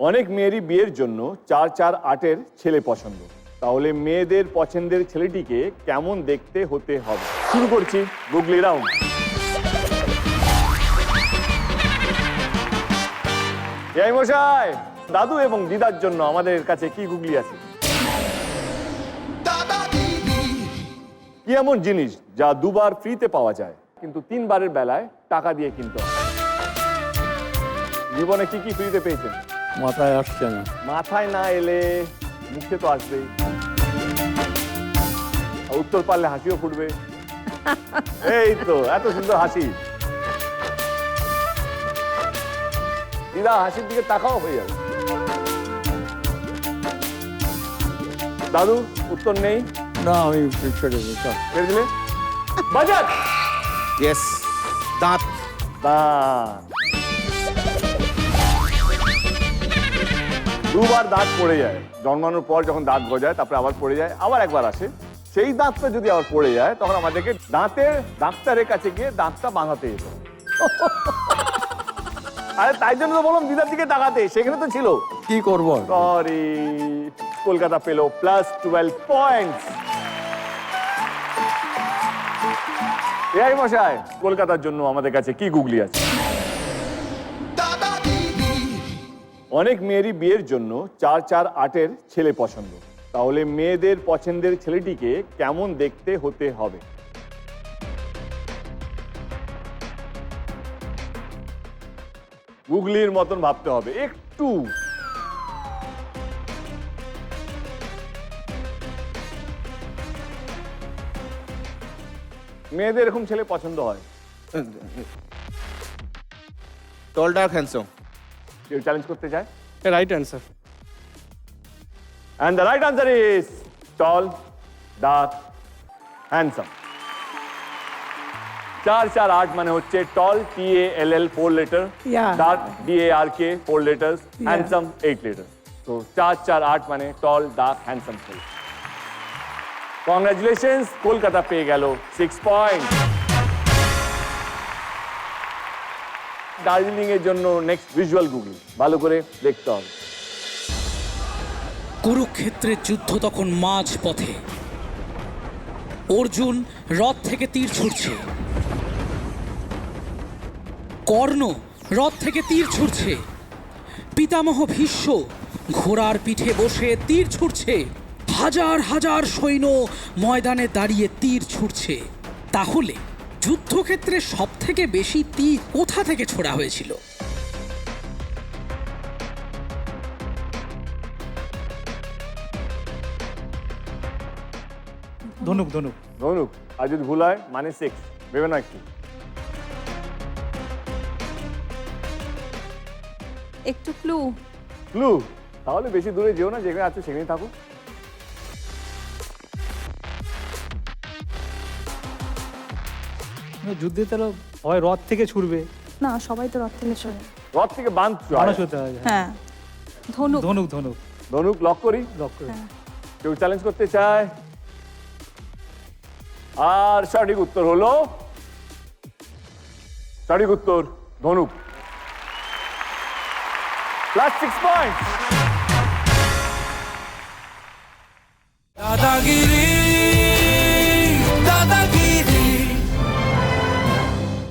অনেক মেয়েরই বিয়ের জন্য 4-4-8-এর ছেলে পছন্দ। তাহলে মেয়েদের পছন্দের ছেলেটিকে কেমন দেখতে হতে হবে? শুরু করছি গুগলি রাউন্ড। এই মশাই, দাদু এবং দিদার জন্য আমাদের কাছে কি গুগলি আছে? কি এমন জিনিস যা দুবার ফ্রিতে পাওয়া যায় কিন্তু 3 বারের বেলায় টাকা দিয়ে কিনতে হয়? জীবনে কি কি ফ্রিতে পেয়েছেন? মাথায় আসছে না। মাথায় না এলে মুখে তো আসবেই, উত্তর পারলে হাসিও ফুটবে। এই তো এত সুন্দর হাসি, দিদা হাসির দিকে তাকাও হয়ে যাবে। দাদু উত্তর নেই? না, আমি ছেড়ে দিই। ছেড়ে দিলে? বাজার। ইয়েস, দাঁত। দাঁত। দুবার দাঁত পড়ে যায়, জন্মানোর পর যখন দাঁত গজায় তারপরে আবার পড়ে যায়, আবার একবার আসে। সেই দাঁতটা যদি আবার পড়ে যায় তখন আমাদেরকে দাঁতের ডাক্তারের কাছে গিয়ে দাঁতটা বাঁধাতে যেত। আরে তাই জন্য তো বললাম দিদার দিকে তাকাতে, সেখানে তো ছিল। কি করবো? সরি, কলকাতা পেল +12 পয়েন্টস। এই মশাই, কলকাতার জন্য আমাদের কাছে কি গুগলি আছে? অনেক মেয়েরই বিয়ের জন্য 4-4-8-এর ছেলে পছন্দ। তাহলে মেয়েদের পছন্দের ছেলেটিকে কেমন দেখতে হতে হবে? গুগলির মতন ভাবতে হবে একটু। মেয়েদের এরকম ছেলে পছন্দ হয়। টল, ডার্ক, হ্যান্ডসাম। কেউ চ্যালেঞ্জ করতে চায়? Right answer. And the right answer is tall, dark, handsome. 4-4-8 মানে হচ্ছে tall, TALL 4 letter, Yeah. dark, DARK 4 letters, handsome 8 letters. So 4-4-8 মানে tall, dark, handsome ছেলে। Congratulations, কলকাতা পেয়ে গেল 6 পয়েন্ট। দার্জিলিং এর জন্য নেক্সট ভিজুয়াল গুগলি, ভালো করে দেখতে হবে। কুরুক্ষেত্রের যুদ্ধ তখন মাঝ পথে। অর্জুন রথ থেকে তীর ছুড়ছে, কর্ণ রথ থেকে তীর ছুড়ছে, পিতামহ ভীষ্ম ঘোড়ার পিঠে বসে তীর ছুড়ছে, হাজার হাজার সৈন্য ময়দানে দাঁড়িয়ে তীর ছুড়ছে। তাহলে যুদ্ধক্ষেত্রে সব থেকে বেশি তীর কোথা থেকে ছোড়া হয়েছিল? ধনুক ধনুক ধনুক। আর যদি ভুল হয় -6, ভেবে না একটু। একটু ক্লু। ক্লু? তাহলে বেশি দূরে যেও না, যেখানে আছো সেখানেই থাকো। যুদ্ধে তাহলে হয় রথ থেকে ছুড়বে, না, সবাই তো রথ থেকে ছোড়ে। রথ থেকে বাঁধ মানুষ হতে হয়। হ্যাঁ, ধনুক। ধনুক ধনুক ধনুক লক করি। লক করে। হ্যাঁ। কেউ চ্যালেঞ্জ করতে চায়? আর সঠিক উত্তর হলো, সঠিক উত্তর ধনুক। +6 পয়েন্ট। দাদাগিরি